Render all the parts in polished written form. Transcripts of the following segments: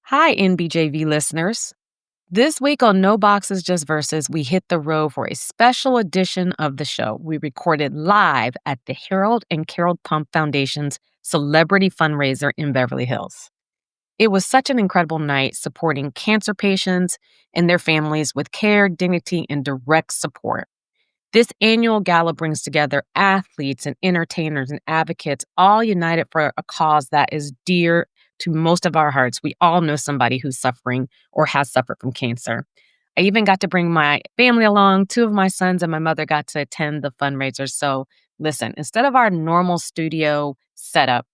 Hi, NBJV listeners. This week on No Boxes Just Verses, we hit the road for a special edition of the show. We recorded live at the Harold and Carol Pump Foundation's celebrity fundraiser in Beverly Hills. It was such an incredible night supporting cancer patients and their families with care, dignity, and direct support. This annual gala brings together athletes and entertainers and advocates, all united for a cause that is dear to most of our hearts. We all know somebody who's suffering or has suffered from cancer. I even got to bring my family along. Two of my sons and my mother got to attend the fundraiser. So listen, instead of our normal studio setup,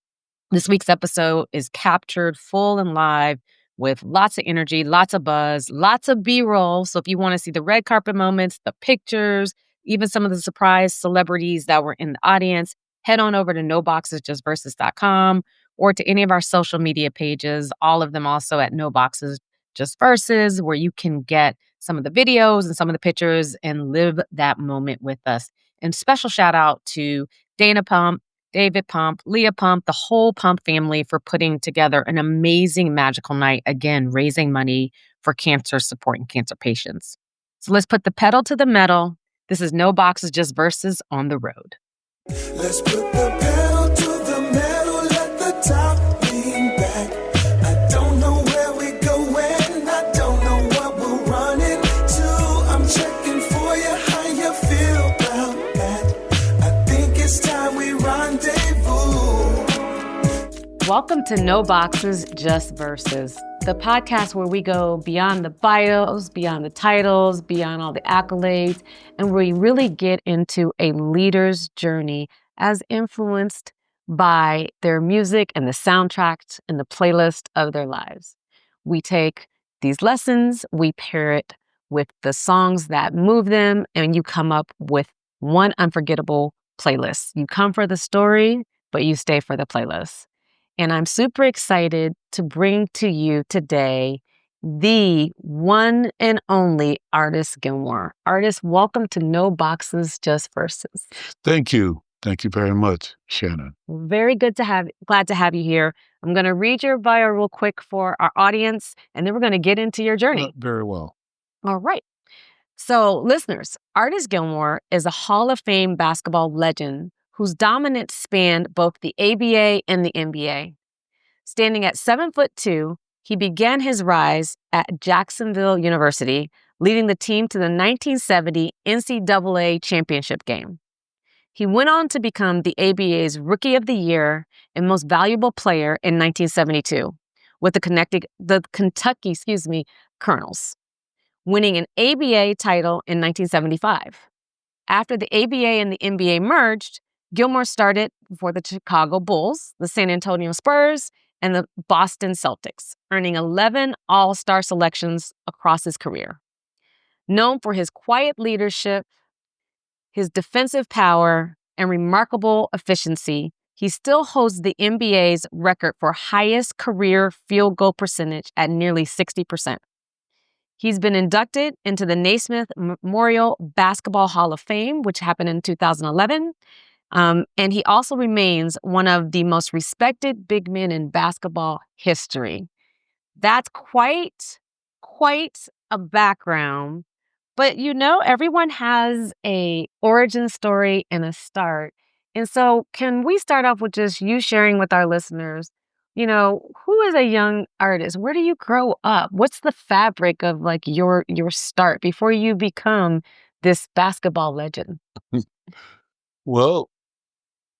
this week's episode is captured full and live with lots of energy, lots of buzz, lots of B-roll. So if you want to see the red carpet moments, the pictures, even some of the surprise celebrities that were in the audience, head on over to noboxesjustverses.com or to any of our social media pages, all of them also at No Boxes Just Verses, where you can get some of the videos and some of the pictures and live that moment with us. And special shout out to Dana Pump, David Pump, Leah Pump, the whole Pump family for putting together an amazing magical night, again, raising money for cancer support and cancer patients. So let's put the pedal to the metal. This is No Boxes, Just Verses on the road. Let's put the pedal to the metal, let the top lean back. I don't know where we're going, I don't know what we're running to. I'm checking for you, how you feel about that. I think it's time we rendezvous. Welcome to No Boxes, Just Verses, the podcast where we go beyond the bios, beyond the titles, beyond all the accolades, and we really get into a leader's journey as influenced by their music and the soundtracks and the playlist of their lives. We take these lessons, we pair it with the songs that move them, and you come up with one unforgettable playlist. You come for the story, but you stay for the playlist. And I'm super excited to bring to you today the one and only Artis Gilmore. Artis, welcome to No Boxes, Just Verses. Thank you. Thank you very much, Shannon. Very glad to have you here. I'm going to read your bio real quick for our audience, and then we're going to get into your journey. Very well. All right. So, listeners, Artis Gilmore is a Hall of Fame basketball legend whose dominance spanned both the ABA and the NBA. Standing at 7'2", he began his rise at Jacksonville University, leading the team to the 1970 NCAA championship game. He went on to become the ABA's Rookie of the Year and Most Valuable Player in 1972 with the Kentucky Colonels, winning an ABA title in 1975. After the ABA and the NBA merged, Gilmore started for the Chicago Bulls, the San Antonio Spurs, and the Boston Celtics, earning 11 All-Star selections across his career. Known for his quiet leadership, his defensive power, and remarkable efficiency, he still holds the NBA's record for highest career field goal percentage at nearly 60%. He's been inducted into the Naismith Memorial Basketball Hall of Fame, which happened in 2011. And he also remains one of the most respected big men in basketball history. That's quite a background. But everyone has a origin story and a start. And so can we start off with just you sharing with our listeners, who is a young artist? Where do you grow up? What's the fabric of your start before you become this basketball legend? Well,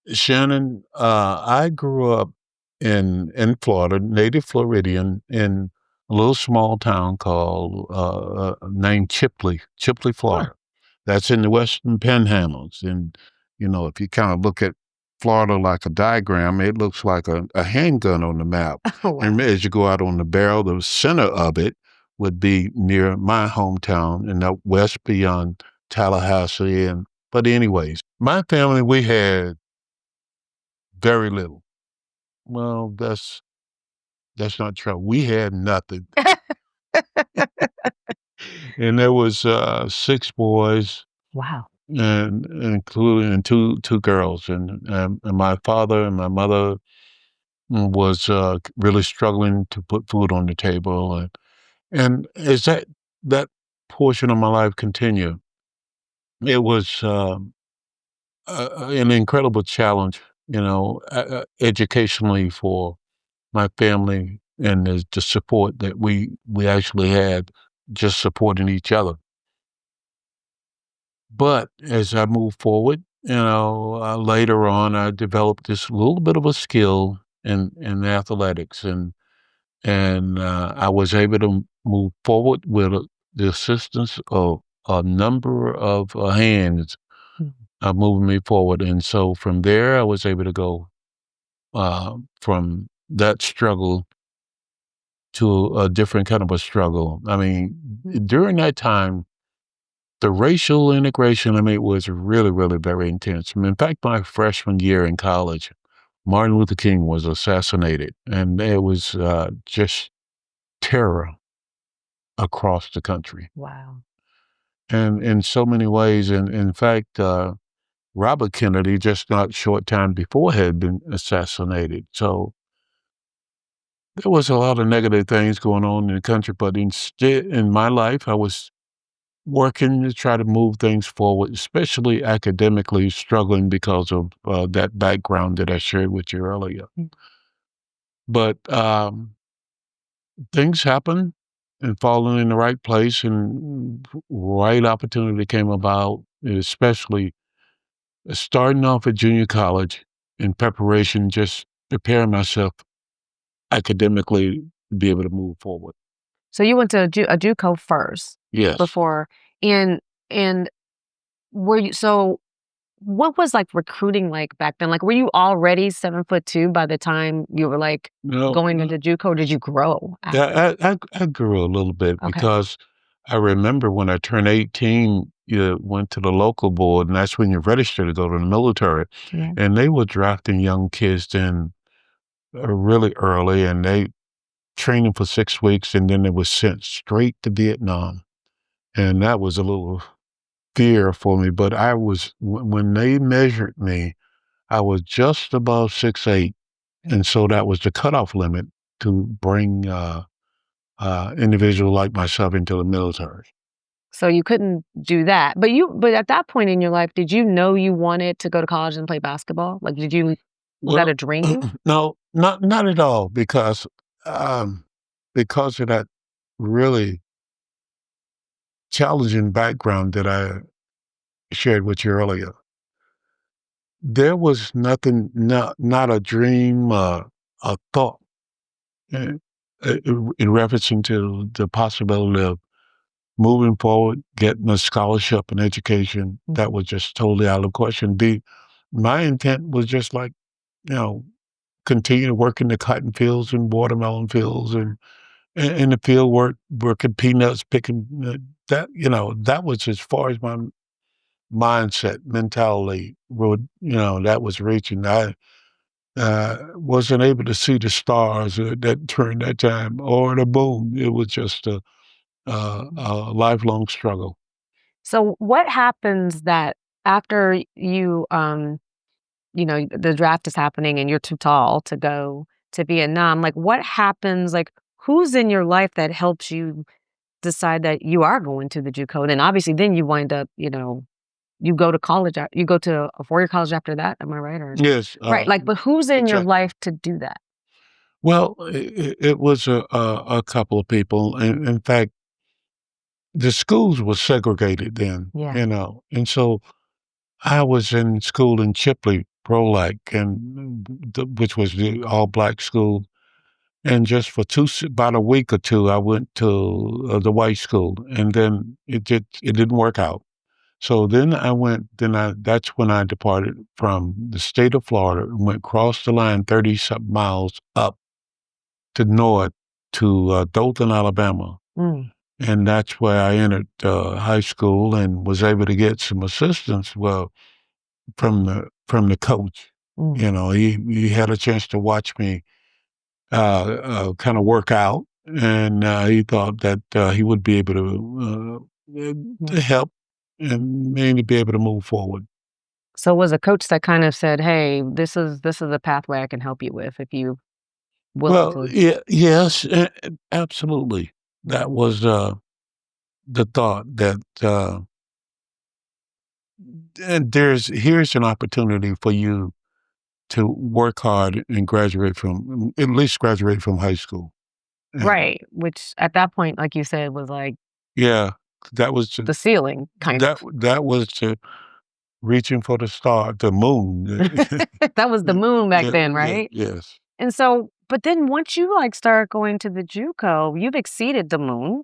Shannon, I grew up in Florida, native Floridian, in a little small town called named Chipley, Florida. Huh. That's in the Western Panhandles. And, if you kind of look at Florida like a diagram, it looks like a handgun on the map. Oh, wow. And as you go out on the barrel, the center of it would be near my hometown and out west beyond Tallahassee. But anyways, my family, we had very little. Well, that's not true. We had nothing. And there was 6 boys. Wow. And including two girls, and my father and my mother was really struggling to put food on the table, and as that portion of my life continued, it was an incredible challenge, educationally for my family and the support that we actually had, just supporting each other. But as I move forward, later on, I developed this little bit of a skill in athletics, and I was able to move forward with the assistance of a number of hands moving me forward. And so from there, I was able to go from that struggle to a different kind of a struggle. I mean, during that time, the racial integration, I mean, was really, really very intense. I mean, in fact, my freshman year in college, Martin Luther King was assassinated, and it was just terror across the country. Wow. And in so many ways, and in fact, Robert Kennedy, just not short time before, had been assassinated. So there was a lot of negative things going on in the country, but instead, in my life, I was working to try to move things forward, especially academically, struggling because of that background that I shared with you earlier. But things happen and falling in the right place, and right opportunity came about, especially starting off at junior college in preparation, just preparing myself academically to be able to move forward. So you went to a JUCO first Yes. before, and were you so what was, like, recruiting like back then? Like, were you already 7'2" by the time you were, like, No, going into JUCO, or did you grow after? yeah, I grew a little bit Okay. because I remember when I turned 18, you went to the local board, and that's when you register to go to the military. Yeah. And they were drafting young kids in really early, and they trained them for 6 weeks, and then they were sent straight to Vietnam. And that was a little fear for me. But when they measured me, I was just above 6'8". And so that was the cutoff limit to bring individual like myself into the military. So you couldn't do that. But at that point in your life, did you know you wanted to go to college and play basketball? Like, was that Well, a dream? no, not at all, because of that really challenging background that I shared with you earlier. There was nothing, not a dream, a thought, eh, in referencing to the possibility of moving forward, getting a scholarship and education. That was just totally out of the question. My intent was just like, you know, continue to work in the cotton fields and watermelon fields and in the field work, working peanuts, picking that was as far as my mindset, mentality that was reaching. I wasn't able to see the stars that during that time or the moon. It was just a lifelong struggle. So what happens that after the draft is happening and you're too tall to go to Vietnam, like, what happens, like, who's in your life that helps you decide that you are going to the JUCO? And obviously then you wind up, you go to college, you go to a 4-year college after that, am I right? Or Yes, right, like, but who's in your exactly. life to do that? Well, it was a couple of people. In fact, the schools were segregated then, Yeah. and so I was in school in Chipley, Prolac, which was the all black school. And just for about a week or two, I went to the white school, and then it didn't work out. So then that's when I departed from the state of Florida and went across the line 30 something miles up to north to Dothan, Alabama. Mm, And that's where I entered high school and was able to get some assistance. Well, from the coach. mm. He had a chance to watch me kind of work out, and he thought that he would be able to help and mainly be able to move forward. So was a coach that kind of said, "Hey, this is a pathway I can help you with if you." willing Well, to. yes, absolutely. That was the thought that, and here's an opportunity for you to work hard and graduate from at least graduate from high school. And Right, which at that point, like you said, was like yeah, that was the ceiling, kind of. that was to reaching for the star, the moon. That was the moon back Yeah, then, yeah, right? yes. And so, but then once you like start going to the JUCO, you've exceeded the moon.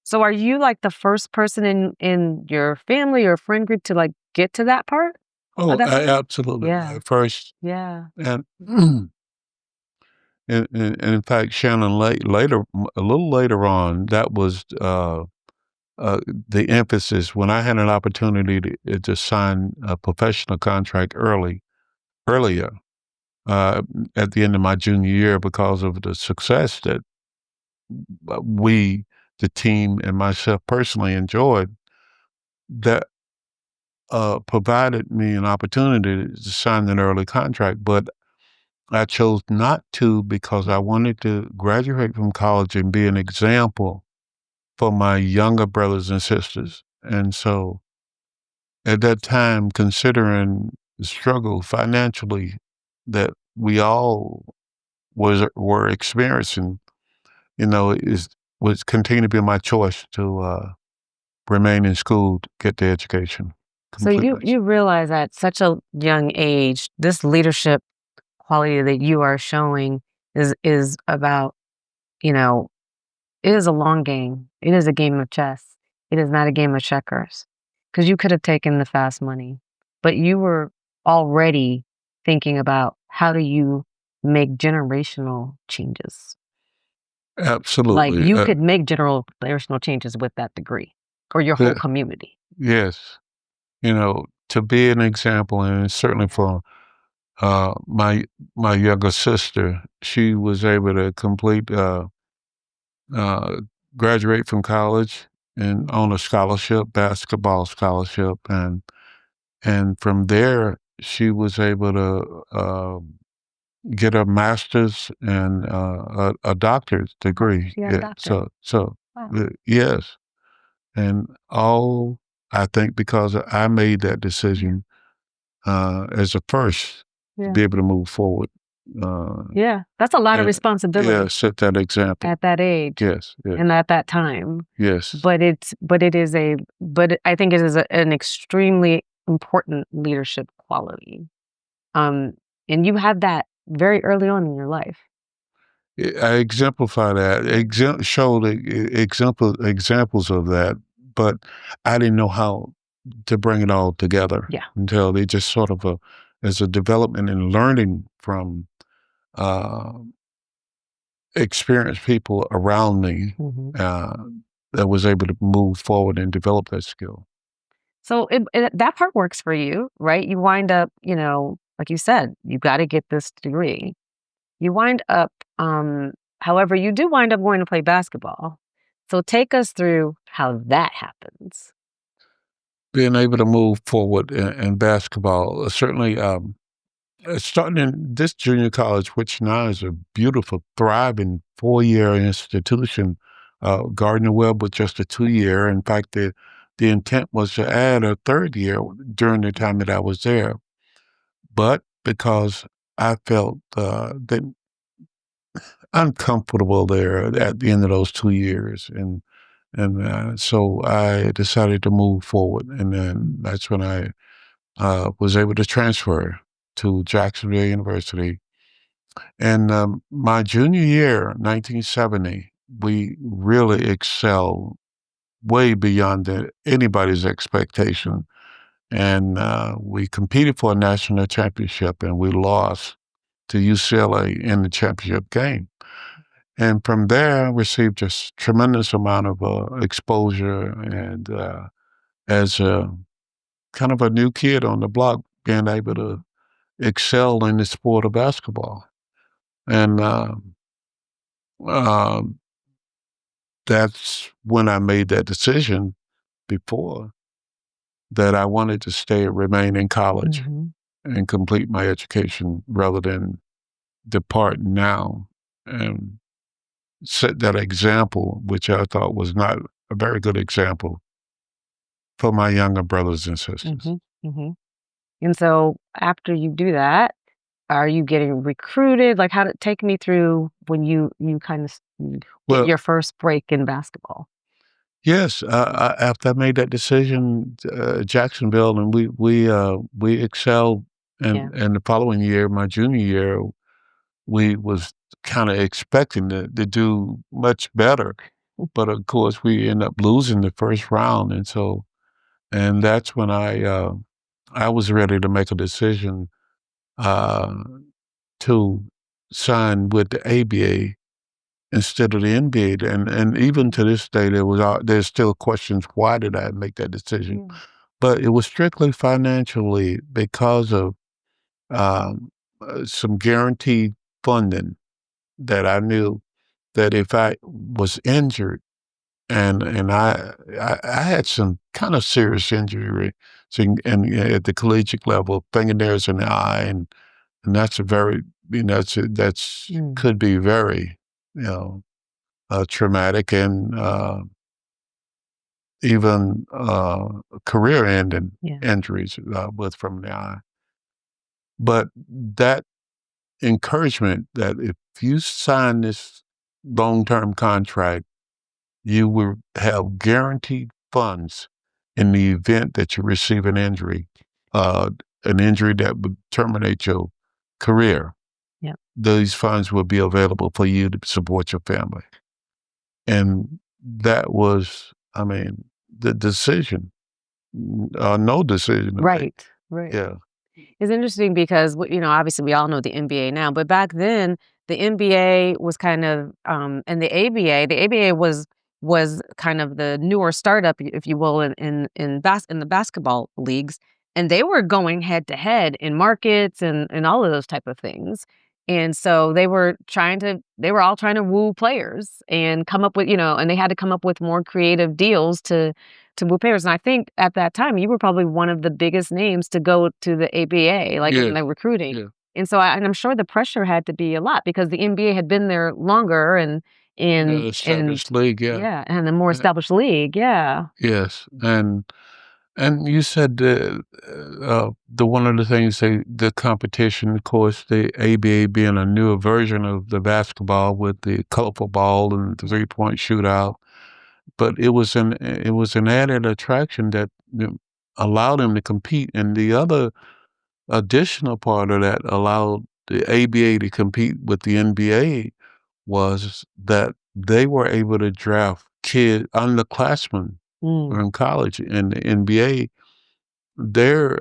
So are you like the first person in your family or friend group to like get to that part of Oh, that moon? absolutely. Yeah. At first, Yeah. and and in fact, Shannon later, a little later on, that was the emphasis when I had an opportunity to sign a professional contract earlier at the end of my junior year because of the success that we, the team, and myself personally enjoyed. That provided me an opportunity to sign an early contract, but I chose not to because I wanted to graduate from college and be an example for my younger brothers and sisters. And so at that time, considering the struggle financially that we all were experiencing, is was continue to be my choice to remain in school to get the education, So complete you my. you realize at such a young age, this leadership quality that you are showing is about, you know, it is a long game. It is a game of chess. It is not a game of checkers. Because you could have taken the fast money, but you were already thinking about how do you make generational changes. Like Absolutely. you could make generational changes with that degree or your whole The- community. yes. To be an example, and certainly for my younger sister, she was able to complete uh, graduate from college and on a scholarship, basketball scholarship, and from there she was able to get a master's and a doctorate degree. She got a Yeah, doctorate. so Wow. yes, and all I think because I made that decision as a first to Yeah. be able to move forward. Uh, Yeah. That's a lot of yeah, responsibility set that example. at that age Yes, yes, and at that time. yes. But I think it is an extremely important leadership quality. Um, and you had that very early on in your life. I exemplify that, show the examples of that, but I didn't know how to bring it all together Yeah. until they just sort of as a development and learning from uh, experienced people around me Mhm. that was able to move forward and develop that skill. So that part works for you, right? You wind up, like you said, you got to get this degree. You wind up, however, you do wind up going to play basketball. So take us through how that happens. Being able to move forward in basketball, certainly starting in this junior college, which now is a beautiful, thriving 4-year institution. Gardner Webb was just a 2-year. In fact, the intent was to add a 3rd year during the time that I was there. But because I felt that uncomfortable there at the end of those 2 years, and so I decided to move forward, and then that's when I was able to transfer to Jacksonville University. And my junior year, 1970, we really excelled way beyond anybody's expectation. And we competed for a national championship, and we lost to UCLA in the championship game. And from there, I received just tremendous amount of exposure, and as a kind of a new kid on the block, being able to excel in the sport of basketball. And um, that's when I made that decision before that I wanted to remain in college Mhm. and complete my education rather than depart now and set that example, which I thought was not a very good example for my younger brothers and sisters. Mhm, mhm. And so after you do that, are you getting recruited? Like, how to take me through when you kind of get Well, your first break in basketball? yes, after I made that decision, Jacksonville, and we excelled, Yeah. and the following year, my junior year, we was kind of expecting to do much better, but of course we end up losing the first round, and that's when I was ready to make a decision uh, to sign with the ABA instead of the NBA. And even to this day, there's still questions. Why did I make that decision? Mm. But it was strictly financially because of some guaranteed funding that I knew that if I was injured and I had some kind of serious injury, so and at the collegiate level, fingernails in the eye, and that's a very that's Mm. could be very you know traumatic and even career-ending Yeah. injuries with from the eye. But that encouragement that if you sign this long-term contract, you will have guaranteed funds in the event that you receive uh, an injury that would terminate your career. Yeah. These funds will be available for you to support your family. And that was, I mean, the decision, no decision to make. Right. Right. Yeah. It's interesting because obviously we all know the NBA now, but back then the NBA was kind of, and the ABA was kind of the newer startup, if you will, in the basketball leagues, and they were going head to head in markets and all of those type of things, and so they were all trying to woo players and come up with, and they had to come up with more creative deals to woo players. And I think at that time, you were probably one of the biggest names to go to the ABA, like in Yes. the recruiting. Yeah. And so, I'm sure the pressure had to be a lot because the NBA had been there longer The and established league. Yeah. yeah, and a more Uh, established league. Yeah. Yes. And you said the one of the things the competition, of course, the ABA being a newer version of the basketball with the colorful ball and the 3-point shootout, but it was an added attraction that allowed them to compete. And the other additional part of that allowed the ABA to compete with the NBA was that they were able to draft underclassmen Mm, in college. And the NBA, they're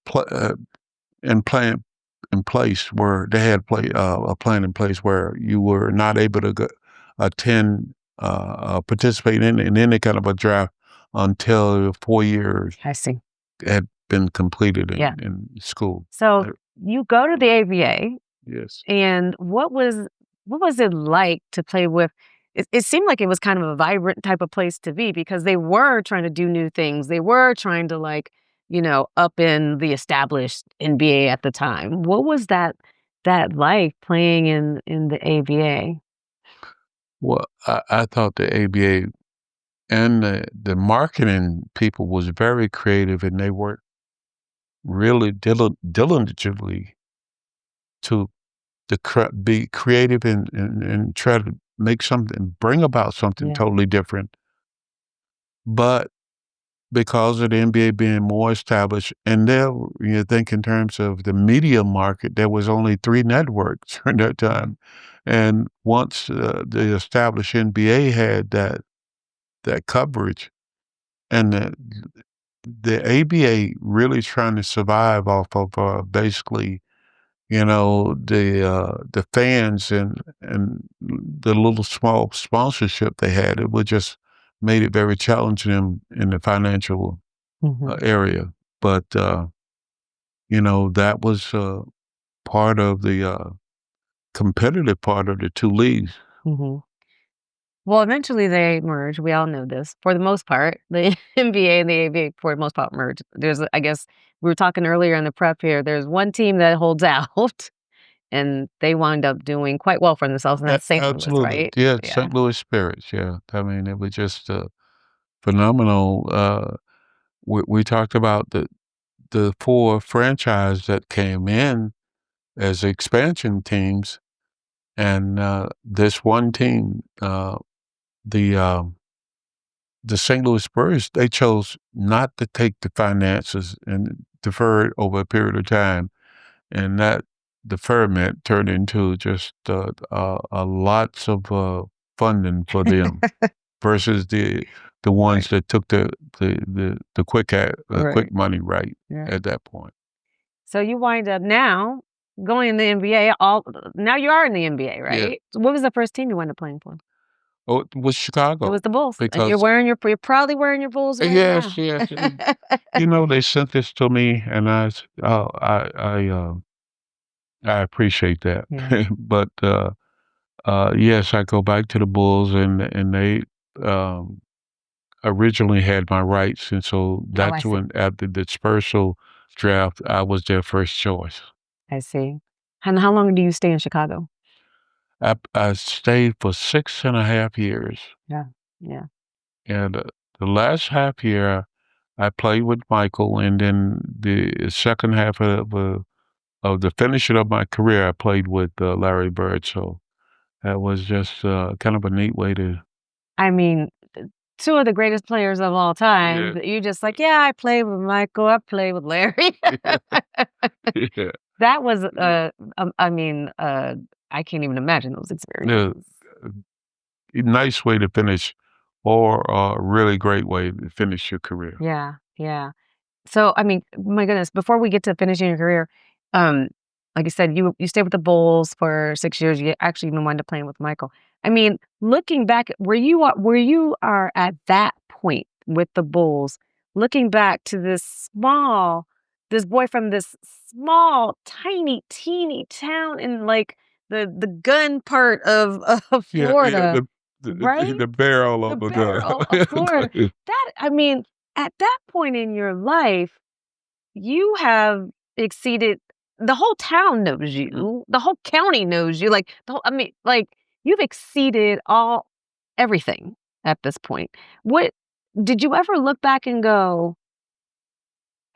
pl- in plan in place where they had a plan in place where you were not able to attend participate in any kind of a draft until 4 years I see. had been completed Yeah. in school. So Uh, you go to the ABA. Yes. And what was it like to play with it seemed like it was kind of a vibrant type of place to be because they were trying to do new things. They were trying to up in the established NBA at the time. What was that like playing in the ABA? Well, I thought the ABA and the marketing people was very creative, and they worked really diligently to be creative and try to make something, bring about something Yeah. totally different. But because of the NBA being more established, and there, you think in terms of the media market, there was only 3 networks during that time. And once the established NBA had that coverage, and the ABA really trying to survive off of basically, the fans and the little small sponsorship they had, it would just made it very challenging in the financial Mhm. area. But that was part of the competitive part of the 2 leagues. Mhm. Well, eventually they merged. We all know this. For the most part, the NBA and the ABA, for the most part, merged. I guess, we were talking earlier in the prep here. There's one team that holds out, and they wound up doing quite well for themselves, and that's St. Louis, Absolutely. right? Yeah, Yeah. St. Louis Spirits, yeah. I mean, it was just, phenomenal. We talked about the 4 franchise that came in as expansion teams, and, this one team, the, the St. Louis Spurs, they chose not to take the finances and defer it over a period of time, and that deferment turned into just, lots of, funding for them versus the ones that took the Right. quick money right Right. at that point. So you wind up now going in the NBA. Now you are in the NBA, Yeah. right? So what was the first team you wound up playing for? Oh, it was It Chicago was the Bulls, and because you're proudly wearing your Bulls right yes, now. yes, and, they sent this to me, and oh, I appreciate that. Yeah. But, yes, I go back to the Bulls, and they, um, originally had my rights, and so Oh, I that's see. when after the dispersal draft, I was their first choice. I see. And how long do you stay in Chicago? I stayed for 6.5 years, Yeah. Yeah. and, the last half year, I played with Michael, and then the second half of the finishing of my career, I played with, Larry Bird, so that was just, kind of a neat way to I mean, two of the greatest players of all time. yeah, But you just like, yeah, I played with Michael, I played with Larry. yeah, That was, I mean, I can't even imagine those yeah, experiences. nice way to finish or a really great way to finish your career. Yeah, yeah. So, I mean, my goodness, before we get to finishing your career, um, like you said, you stayed with the Bulls for 6 years. You actually even wound up playing with Michael. I mean, looking back, where you are at that point with the Bulls, looking back to this boy from this small, tiny, teeny town in like the gun part of Yeah, yeah, Florida, right? the barrel The of a gun. barrel of Florida. That I mean, at that point in your life, you have exceeded the whole town knows you. The whole county knows you. Like the whole, I mean, like you've exceeded everything at this point. What did you ever look back and go,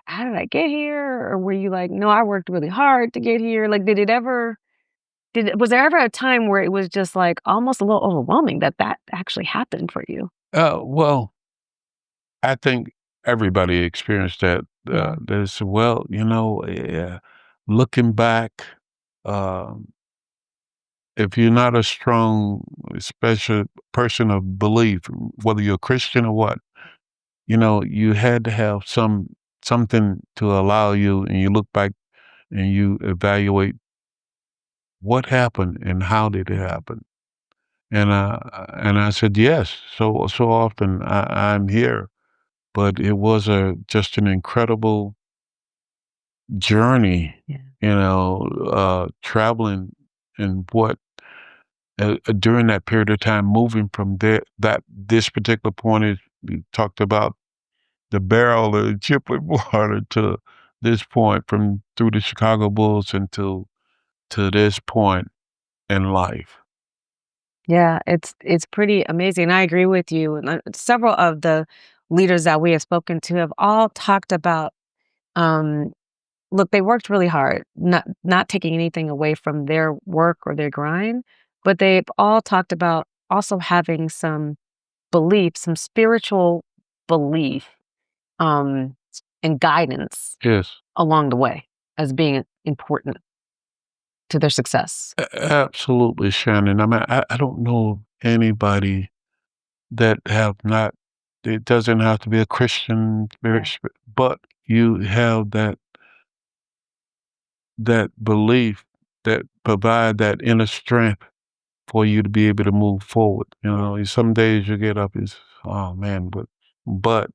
how did I get here? Or were you like, no, I worked really hard to get here? Like, was there ever a time where it was just like almost a little overwhelming that actually happened for you? Well, I think everybody experienced that, Yeah. there's well, looking back, um, if you're not a strong, special person of belief, whether you're a Christian or what, you had to have something to allow you, and you look back and you evaluate what happened and how did it happen. And I said yes. So often I'm here, but it was just an incredible journey, Yeah. traveling and what during that period of time, moving from this particular point is we talked about the barrel of Chipley water to this point from through the Chicago Bulls until to this point in life. Yeah, it's pretty amazing. I agree with you. And several of the leaders that we have spoken to have all talked about. Um, Look, they worked really hard, not taking anything away from their work or their grind, but they've all talked about also having some belief, some spiritual belief, um, and guidance Yes. along the way as being important to their success. Absolutely, Shannon. I mean, I don't know of anybody that have not. It doesn't have to be a Christian, Yeah, but you have that belief that provide that inner strength for you to be able to move forward. yeah, Some days you get up, it's oh man, but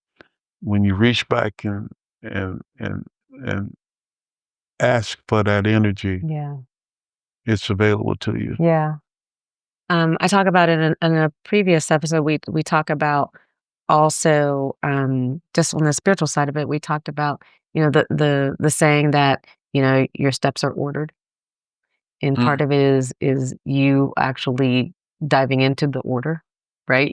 when you reach back and and and ask for that energy, yeah, it's available to you. yeah. I talk about it in a previous episode. We talk about also just on the spiritual side of it. We talked about the saying that your steps are ordered. and part of it is you actually diving into the order, right?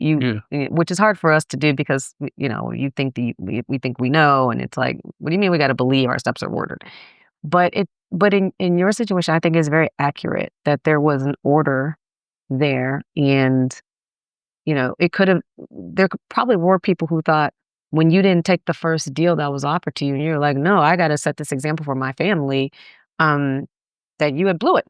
Which is hard for us to do because you think we think we know, and it's like, what do you mean we got to believe our steps are ordered? But in your situation, I think it's very accurate that there was an order there, and it could have. Probably were people who thought when you didn't take the first deal that was offered to you, and you're like, no, I got to set this example for my family, that you had blew it.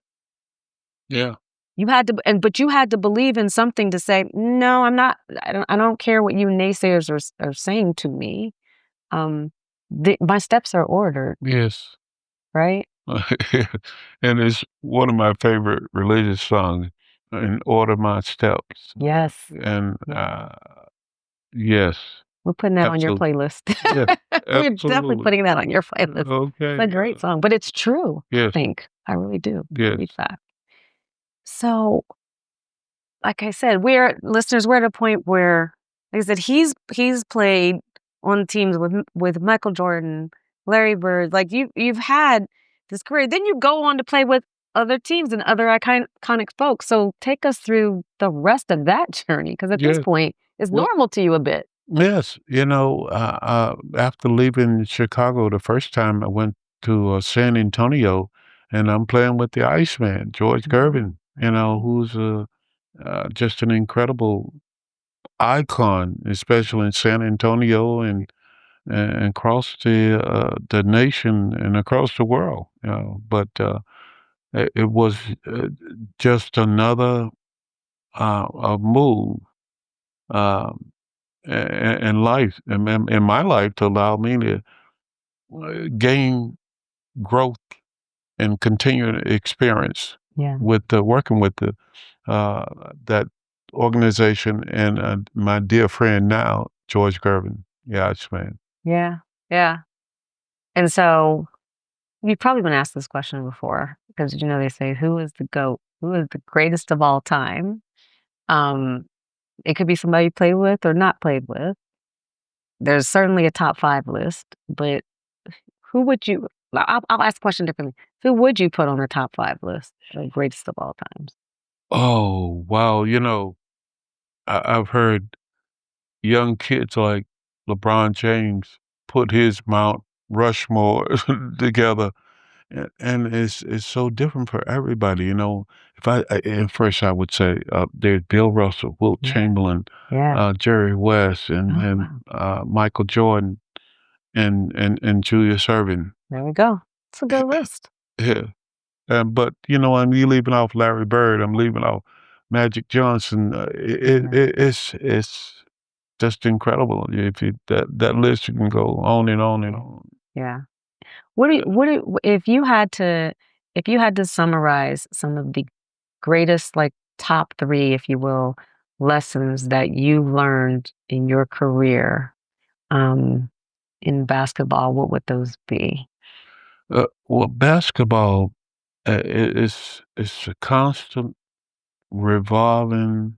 Yeah. You had to, but you had to believe in something to say, no, I'm not. I don't care what you naysayers are saying to me. My steps are ordered. Yes. Right. And it's one of my favorite religious songs, "In Order My Steps." Yes. And yes. We're putting that on your playlist. Yeah, We're definitely putting that on your playlist. Okay. It's a great song, but it's true. Yes. I think I really do. Yes. Believe that. So, like I said, we're at a point where, like I said, he's played on teams with Michael Jordan, Larry Bird. Like you've had this career. Then you go on to play with other teams and other iconic folks. So take us through the rest of that journey, because at this point, it's normal to you a bit. Yes, after leaving Chicago the first time, I went to San Antonio, and I'm playing with the Iceman, George Gervin, who's just an incredible icon, especially in San Antonio and across the nation and across the world. But it was just another a move. In life, in my life, to allow me to gain growth and continued experience with working with that organization and my dear friend now, George Gervin. Yeah, man. Yeah, yeah. And so you've probably been asked this question before, because they say, who is the GOAT? Who is the greatest of all time? It could be somebody you played with or not played with. There's certainly a top 5 list, but who would you? I'll ask the question differently. Who would you put on the top 5 list, the greatest of all times? Oh, wow! I've heard young kids like LeBron James put his Mount Rushmore together. And it's so different for everybody, If at first I would say there's Bill Russell, Wilt Chamberlain, Jerry West, and Michael Jordan, and Julius Erving. There we go. It's a good list. Yeah, but I'm leaving off Larry Bird. I'm leaving off Magic Johnson. It's just incredible. If that list, you can go on and on and on. Yeah. If you had to summarize some of the greatest, like, top 3, if you will, lessons that you learned in your career, in basketball, what would those be? Well, basketball is a constant revolving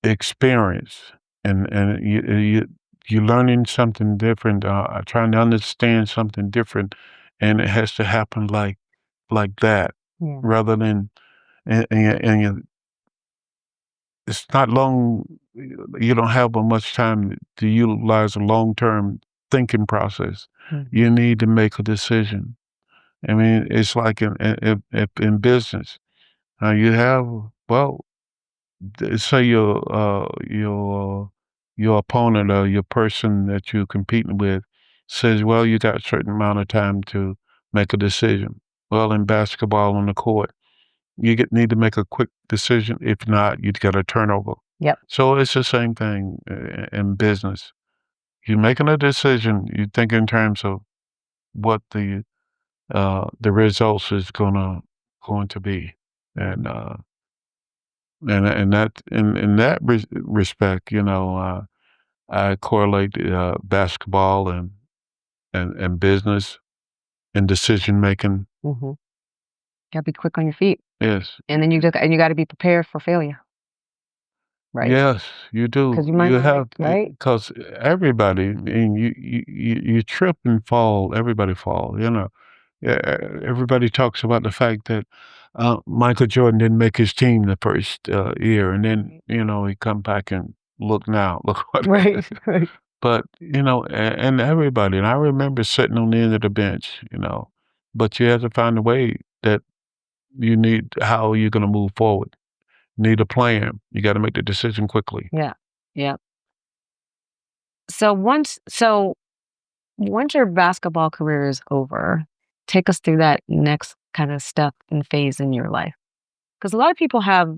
experience, and you're learning something different, trying to understand something different, and it has to happen like that, rather than and it's not long. You don't have much time to utilize a long-term thinking process. You need to make a decision. I mean, it's like in business. You have, well, say your opponent or your person that you're competing with says, well, you got a certain amount of time to make a decision. Well, in basketball on the court, need to make a quick decision. If not, you get a turnover. Yep. So it's the same thing in business. You're making a decision. You think in terms of what the results is going to be, and that in that respect, I correlate basketball and business and decision making. Mm-hmm. Gotta be quick on your feet. Yes. And then you got to be prepared for failure. Right. Yes, you do. Because you might have, right? Because everybody, and you trip and fall. Everybody fall. everybody talks about the fact that Michael Jordan didn't make his team the first year, and then he come back and look now, look what. Right, right. But and everybody, and I remember sitting on the end of the bench, but you have to find a way that you need. How are you going to move forward? Need a plan. You got to make the decision quickly. Yeah, yeah. So once your basketball career is over, take us through that next kind of step and phase in your life. Because a lot of people have,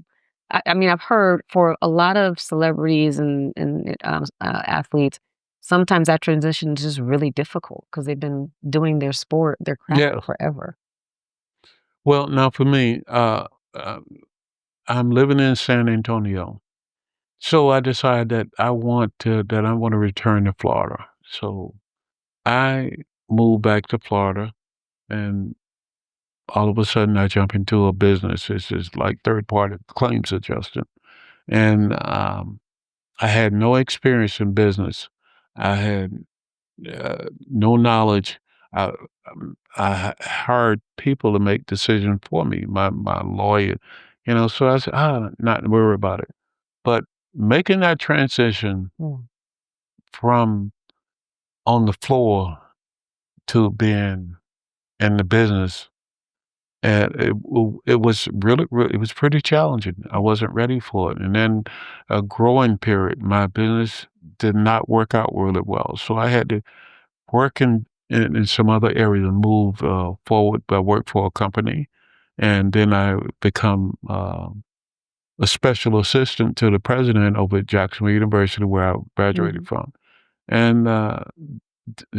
I mean, I've heard for a lot of celebrities and athletes, sometimes that transition is just really difficult because they've been doing their sport, their craft Yeah. forever. Well, now for me, I'm living in San Antonio. So I decided that I want to return to Florida. So I moved back to Florida, and all of a sudden I jump into a business. This is like third party claims adjusting. And I had no experience in business. I had no knowledge. I, I hired people to make decisions for me, my lawyer, so I said, not worry about it. But making that transition Mm. from on the floor to being in the business, and it was really, really, it was pretty challenging. I wasn't ready for it. And then a growing period, my business did not work out really well. So I had to work in some other area to move forward. I worked for a company, and then I become a special assistant to the president over at Jacksonville University, where I graduated from, and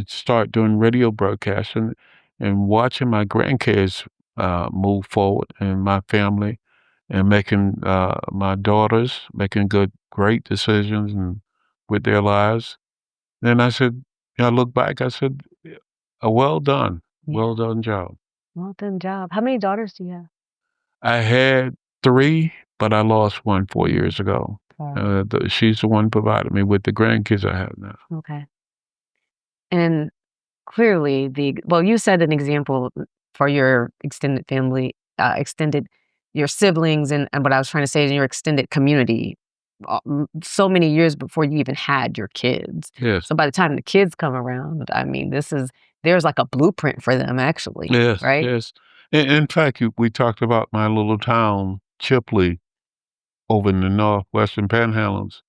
start doing radio broadcasts and watching my grandkids move forward and my family and making my daughters making great decisions and with their lives. Then I said, I look back, I said, well done, well done job. Well done job. How many daughters do you have? I had 3, but I lost one 4 years ago. She's the one provided me with the grandkids I have now. Okay. And clearly, you said an example for your extended family, your siblings, and what I was trying to say is in your extended community, so many years before you even had your kids. Yes. So by the time the kids come around, I mean, there's like a blueprint for them, actually. Yes, right? yes. In fact, we talked about my little town, Chipley, over in the northwestern panhandles.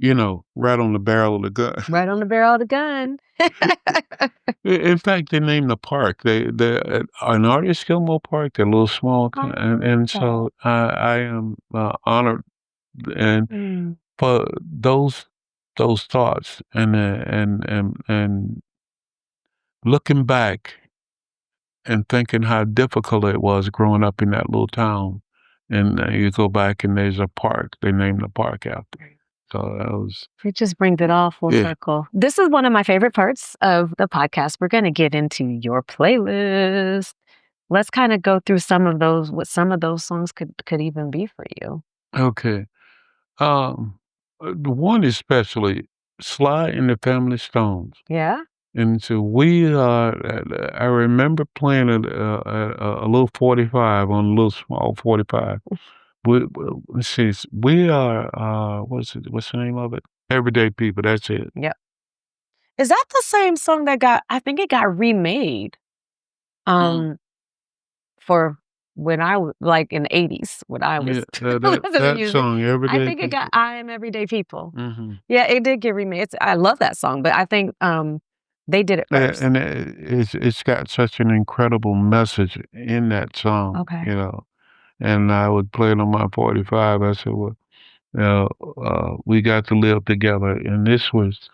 Right on the barrel of the gun. Right on the barrel of the gun. In fact, they named the park. They an Artis Gilmore Park. They're a little small, and so I am honored and for those thoughts and looking back and thinking how difficult it was growing up in that little town, and you go back and there's a park. They named the park after. So that was. It just brings it all full circle. This is one of my favorite parts of the podcast. We're going to get into your playlist. Let's kind of go through some of those, what some of those songs could even be for you. Okay. The one especially, Sly and the Family Stones. Yeah? And so I remember playing a little 45 on a little small 45. Let's see, we are, what's the name of it? Everyday People, that's it. Yep. Is that the same song that I think it got remade for when I was, like in the 80s, when I was that song, Everyday I think it got I Am Everyday People. Mm-hmm. Yeah, it did get remade. I love that song, but I think they did it first. And it's got such an incredible message in that song, Okay. And I would play it on my 45. I said, well, we got to live together. And this was,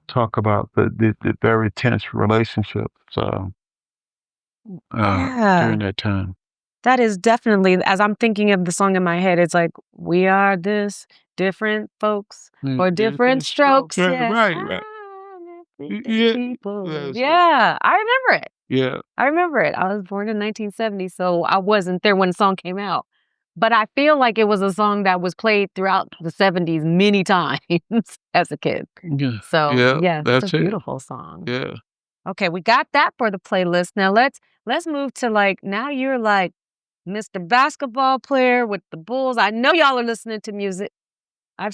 talk about the very tense relationships during that time. That is definitely, as I'm thinking of the song in my head, it's like, we are this different folks for different strokes. Right. People. Yeah, I remember it. Yeah. I remember it. I was born in 1970, so I wasn't there when the song came out. But I feel like it was a song that was played throughout the 70s many times as a kid. Yeah. So, Yeah, it's a beautiful song. Yeah. Okay, we got that for the playlist. Now let's move to now you're like Mr. Basketball player with the Bulls. I know y'all are listening to music. I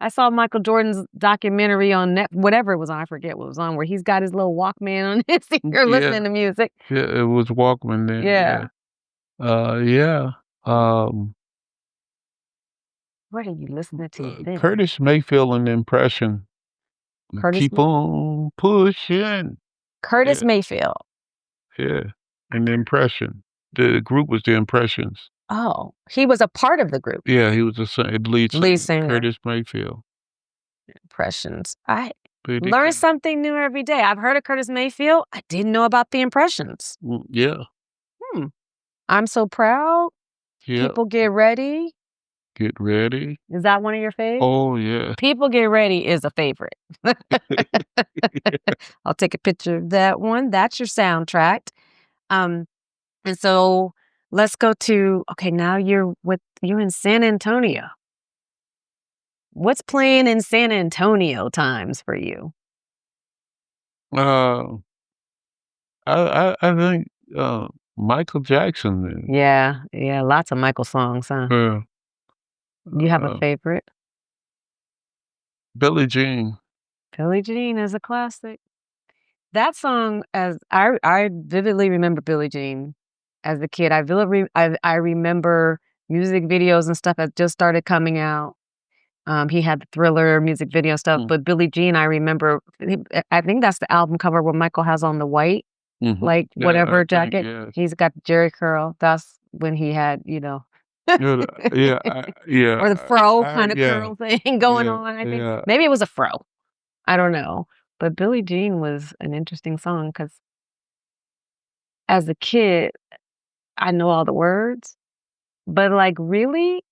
saw Michael Jordan's documentary on whatever it was on, I forget what it was on, where he's got his little Walkman on his ear listening to music. Yeah, it was Walkman then. Yeah. Yeah. What are you listening to then? Curtis Mayfield and the Impression. Keep on pushing. Curtis Mayfield. Yeah. And the Impression. The group was the Impressions. Oh, he was a part of the group. Yeah, he was the lead singer. Curtis Mayfield. Impressions. I learn something new every day. I've heard of Curtis Mayfield. I didn't know about the Impressions. Yeah. I'm so proud. Yeah. People Get Ready. Get Ready. Is that one of your faves? Oh, yeah. People Get Ready is a favorite. I'll take a picture of that one. That's your soundtrack. And so let's go to, okay, now you're in San Antonio. What's playing in San Antonio times for you? I think Michael Jackson. Yeah, lots of Michael songs, huh? Yeah. You have a favorite? Billie Jean. Billie Jean is a classic. That song, as I vividly remember Billie Jean as a kid. I remember music videos and stuff that just started coming out. He had the Thriller music video stuff, but Billie Jean, I remember. I think that's the album cover where Michael has on the white, whatever jacket. Yes. He's got the jerry curl. That's when he had, yeah, or the fro kind of curl thing going on. I think maybe it was a fro. I don't know. But Billie Jean was an interesting song because as a kid, I know all the words, but really,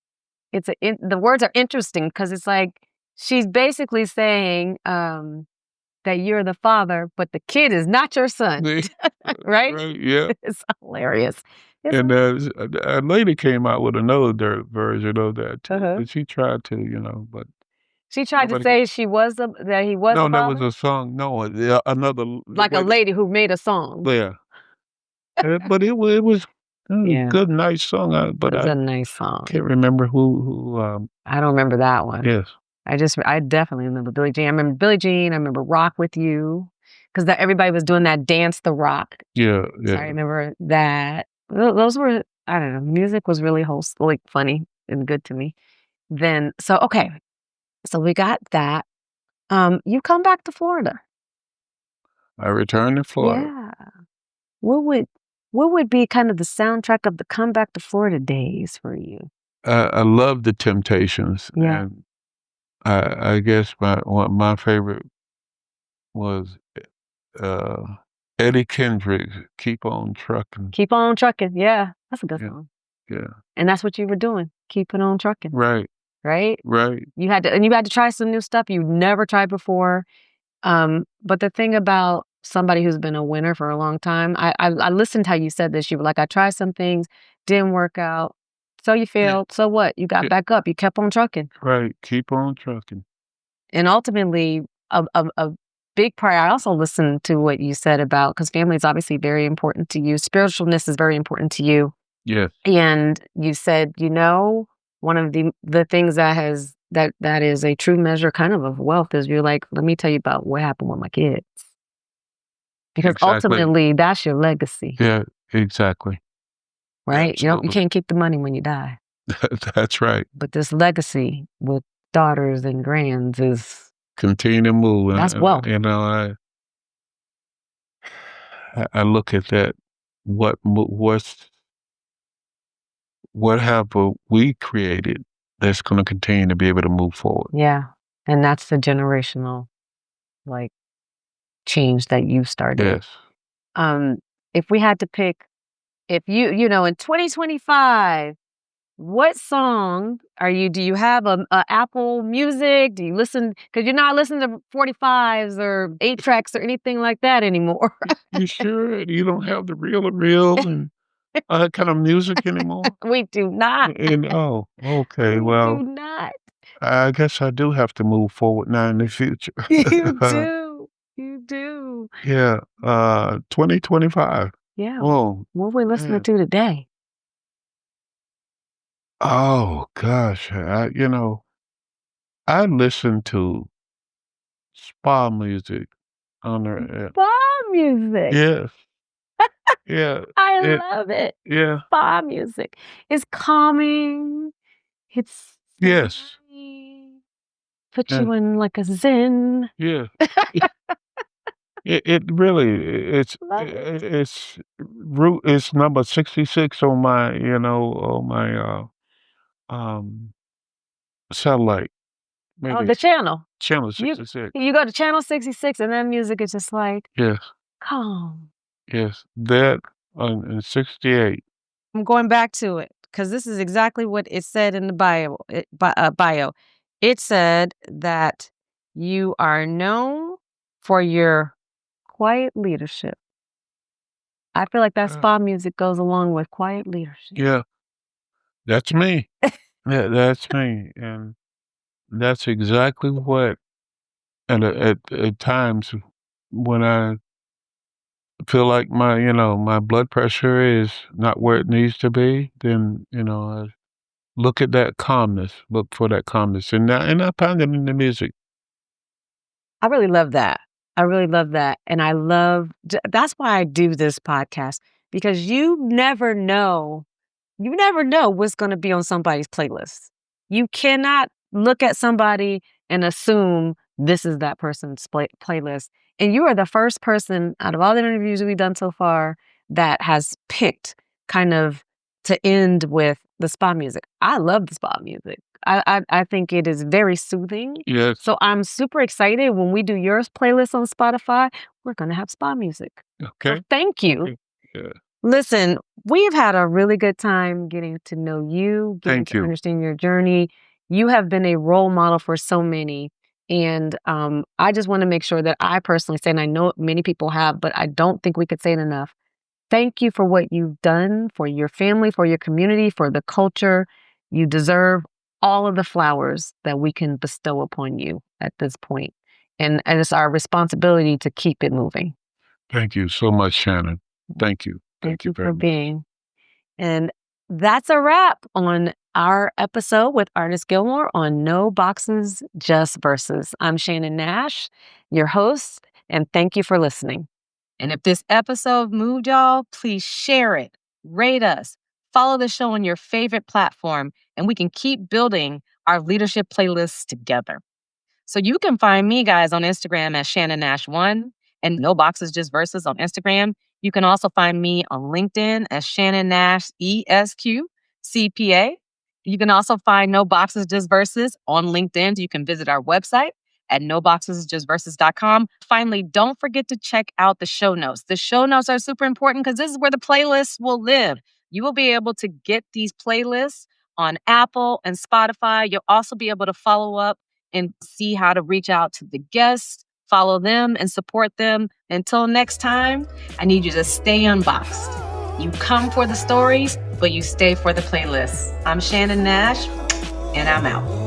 the words are interesting because it's like she's basically saying that you're the father, but the kid is not your son, right? Yeah. It's hilarious. And a lady came out with another version of that too, but she tried to, but she tried to say that he was no, the father? that was a song. No, another like a lady who made a song. Yeah, but it was a good, nice song. But it's a nice song. Can't remember who. I don't remember that one. Yes, I definitely remember Billie Jean. I remember Billie Jean. I remember Rock With You, because everybody was doing that Dance the Rock. Yeah. So I remember that. Those were, I don't know, music was really funny and good to me. Then, so we got that. You come back to Florida. I returned to Florida. Yeah. What would be kind of the soundtrack of the come back to Florida days for you? I love the Temptations. Yeah. And I guess my favorite was Eddie Kendrick's "Keep On Truckin'." Keep on trucking. Yeah, that's a good song. Yeah. And that's what you were doing, keeping on trucking. Right. Right? Right. You had to try some new stuff you never tried before. But the thing about somebody who's been a winner for a long time, I listened how you said this. You were like, I tried some things, didn't work out. So you failed. So what? You got back up. You kept on trucking. Right. Keep on trucking. And ultimately, a big part, I also listened to what you said about, because family is obviously very important to you. Spiritualness is very important to you. Yes. And you said, one of the things that is a true measure kind of wealth is you're like, let me tell you about what happened with my kids. Because ultimately, that's your legacy. Yeah, exactly. Right? You can't keep the money when you die. That's right. But this legacy with daughters and grands is... Continue to move. That's wealth. I look at that. What have we created that's going to continue to be able to move forward? Yeah, and that's the generational, change that you started. Yes. If we had to pick, if you in 2025, what song do you have a Apple Music? Do you listen, because you're not listening to 45s or 8 tracks or anything like that anymore? You sure you don't have the reel and that kind of music anymore? We do not. Okay. We do not. I guess I do have to move forward now in the future. You do. You do. Yeah, 2025. Yeah. Oh, What are we listening man. to today? Oh gosh, I listen to spa music on the Spa music. yes, yeah, I it love it. yeah, Spa music. It's calming. It's yes, serene. Puts and you in like a zen. yeah. It really Love it. it's root it's number 66 on my, um, satellite, Oh, maybe the channel. channel You 66. you go to channel 66 and that music is just like Yes, calm. yes, that and 68. I'm going back to it because this is exactly what it said in the bio. It said that you are known for your quiet leadership. I feel like that Uh, spa music goes along with quiet leadership. yeah, that's me. That's me, and that's exactly what at times when I feel like my blood pressure is not where it needs to be, then, I look at that calmness, look for that calmness, and I find it in the music. I really love that. I really love that. And I love, that's why I do this podcast because you never know what's going to be on somebody's playlist. You cannot look at somebody and assume this is that person's playlist. And you are the first person out of all the interviews we've done so far that has picked kind of to end with the spa music. I love the spa music. I think it is very soothing. Yes, So I'm super excited when we do yours playlist on Spotify. We're going to have spa music. So okay, thank you. okay, yeah, Listen, we've had a really good time getting to know you, getting thank to you. understand your journey. You have been a role model for so many. And I just want to make sure that I personally say, and I know many people have, but I don't think we could say it enough. Thank you for what you've done for your family, for your community, for the culture. You deserve all of the flowers that we can bestow upon you at this point. And it's our responsibility to keep it moving. Thank you so much, Shannon. Thank you. Thank Thank you you for very much. being. And that's a wrap on our episode with Artis Gilmore on No Boxes, Just Verses. I'm Shannon Nash, your host, and thank you for listening. And if this episode moved y'all, please share it, rate us, follow the show on your favorite platform, and we can keep building our leadership playlists together. So you can find me, guys, on Instagram as Shannon Nash1 and No Boxes Just Verses on Instagram. You can also find me on LinkedIn as Shannon Nash ESQ CPA. You can also find No Boxes Just Verses on LinkedIn. You can visit our website at noboxesjustverses.com. Finally, don't forget to check out the show notes. The show notes are super important because this is where the playlists will live. You will be able to get these playlists on Apple and Spotify. You'll also be able to follow up and see how to reach out to the guests, follow them, and support them. Until next time, I need you to stay unboxed. You come for the stories, but you stay for the playlists. I'm Shannon Nash, and I'm out.